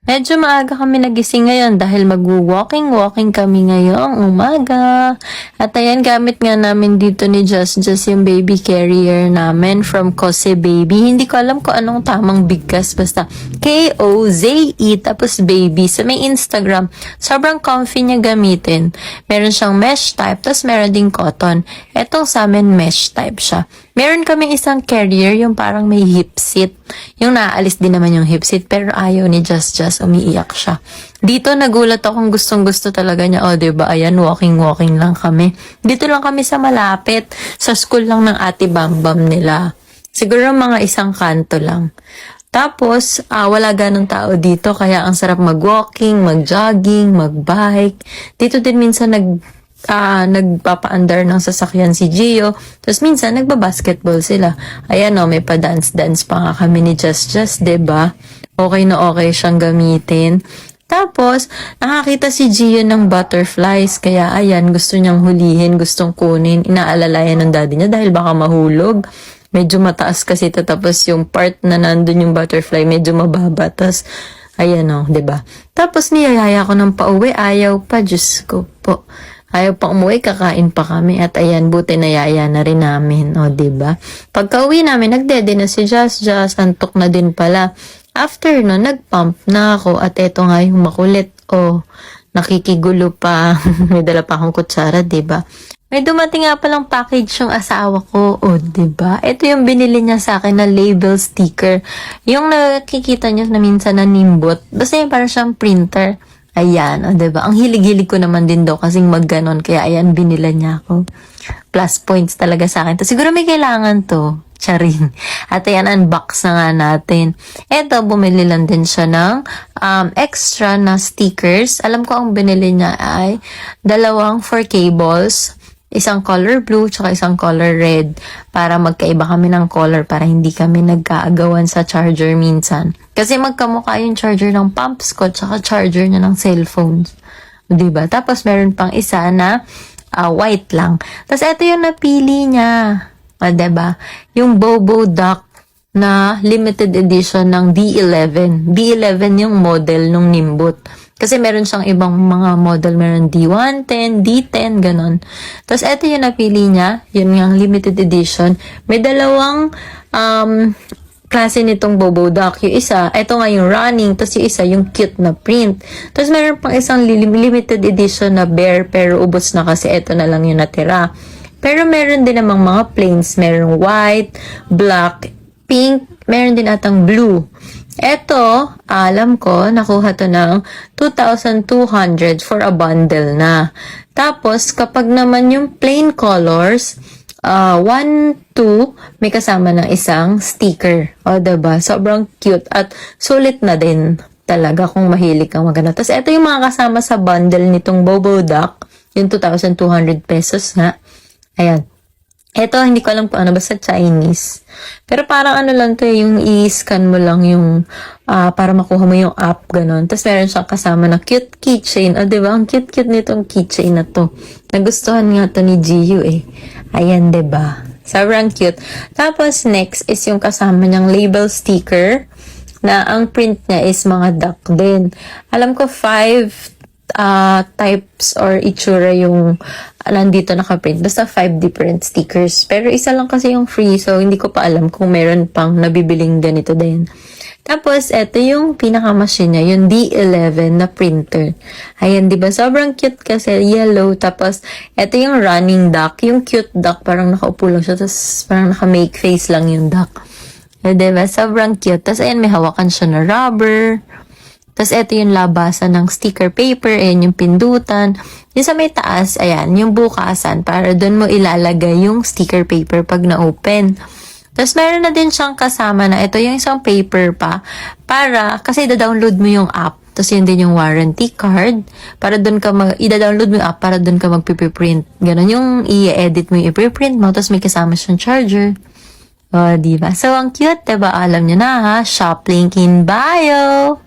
Medyo maaga kami nagising ngayon dahil mag-walking kami ngayong umaga. At ayan, gamit nga namin dito ni Just yung baby carrier namin from Kose Baby. Hindi ko alam kung anong tamang bigkas, basta K-O-Z-E tapos baby. Sa may Instagram, sobrang comfy niya gamitin. Meron siyang mesh type, tapos meron ding cotton. Etong sa amin, mesh type siya. Meron kami isang carrier, yung parang may hip seat. Yung naaalis din naman yung hip seat, pero ayaw ni Just umiiyak siya. Dito nagulat akong gustong-gusto talaga niya. O, diba? Ayan, walking lang kami. Dito lang kami sa malapit. Sa school lang ng Ate Bambam nila. Siguro mga isang kanto lang. Tapos, wala ganong tao dito, kaya ang sarap mag-walking, mag-jogging, mag-bike. Dito din minsan nagpapaandar ng sasakyan si Gio. Tapos minsan nagba-basketball sila. Ayan may pa-dance pa nga kami ni Just, 'di ba? Okay na okay siyang gamitin. Tapos, nakakita si Gio ng butterflies. Kaya ayan, gusto niyang hulihin, gustong kunin. Inaalalayan ng daddy niya dahil baka mahulog. Medyo mataas kasi ito. Tapos yung part na nandun yung butterfly, medyo mababa. Tapos, ayan 'di ba? Tapos niyayaya ko ng pauwi. Ayaw pa, Diyos ko po. Ayaw pa umuwi, kakain pa kami. At ayan, buti nayaya na rin namin. O, diba? Pagka uwi namin, nagdede na si Just. Antok na din pala. After no, nagpump na ako. At eto nga yung makulit. O, nakikigulo pa. May dala pa akong kutsara, diba? May dumating nga palang package yung asawa ko. O, diba? Ito yung binili niya sa akin na label sticker. Yung nakikita niyo na minsan na nimbot. Basta yung parang siyang printer. Ayan, diba? Ang hilig-hilig ko naman din daw kasing magganon. Kaya ayan, binila niya ako. Plus points talaga sa akin. Siguro may kailangan to. Charing. At ayan, unbox na nga natin. Eto, bumili lang din siya ng extra na stickers. Alam ko ang binili niya ay 2 for cables. Isang color blue, tsaka isang color red. Para magkaiba kami ng color, para hindi kami nagkaagawan sa charger minsan. Kasi magkamukha yung charger ng pumps ko, tsaka charger niya ng cellphone. Diba? Tapos meron pang isa na white lang. Tapos ito yung napili niya. Diba? Yung Bobo Duck na limited edition ng D11. D11 yung model ng Nimbut. Kasi meron siyang ibang mga model. Meron D110, D10, ganon. Tapos, ito yung napili niya. Yun yung limited edition. May 2 klase nitong Bobo Duck. Yung isa, ito nga yung running. Tapos, yung isa, yung cute na print. Tapos, meron pang isang limited edition na bear. Pero, ubos na kasi ito na lang yung natira. Pero, meron din namang mga plains. Meron white, black, pink. Meron din atang blue. Eto, alam ko, nakuha to ng 2,200 for a bundle na. Tapos, kapag naman yung plain colors, 1, 2, may kasama ng isang sticker. O, diba? Sobrang cute at sulit na din talaga kung mahilig kang magana. Tapos, eto yung mga kasama sa bundle nitong Bobo Duck, yung 2,200 pesos nga. Ayan. Eto, hindi ko alam kung ano, basta Chinese. Pero parang ano lang to, yung i-scan mo lang yung, para makuha mo yung app, ganon. Tapos meron siyang kasama na cute keychain. O, diba? Ang cute nitong keychain na to. Nagustuhan nga to ni Gio eh. Ayan, diba? Sobrang cute. Tapos next is yung kasama niyang label sticker na ang print niya is mga duck din. Alam ko 5 types or itsura yung nandito nakaprint. Basta 5 different stickers. Pero isa lang kasi yung free. So, hindi ko pa alam kung meron pang nabibiling ganito din. Tapos, eto yung pinaka-machine niya. Yung D11 na printer. Ayan, diba? Sobrang cute kasi. Yellow. Tapos, eto yung running duck. Yung cute duck. Parang nakaupo lang siya. Tapos, parang naka-make face lang yung duck. Diba? Sobrang cute. Tapos, ayan, may hawakan siya na rubber. Tapos, ito yung labasan ng sticker paper. Ayan yung pindutan. Yung sa may taas, ayan, yung bukasan. Para doon mo ilalagay yung sticker paper pag na-open. Tapos, meron na din siyang kasama na ito yung isang paper pa. Kasi i-download mo yung app. Tapos, yun din yung warranty card. Para doon ka i-download mo yung app para doon ka mag-print. Ganon yung i-edit mo yung i-print mo. Tapos, may kasama siyang charger. O, diba? So, ang cute, diba? Alam nyo na ha. Shop link in bio.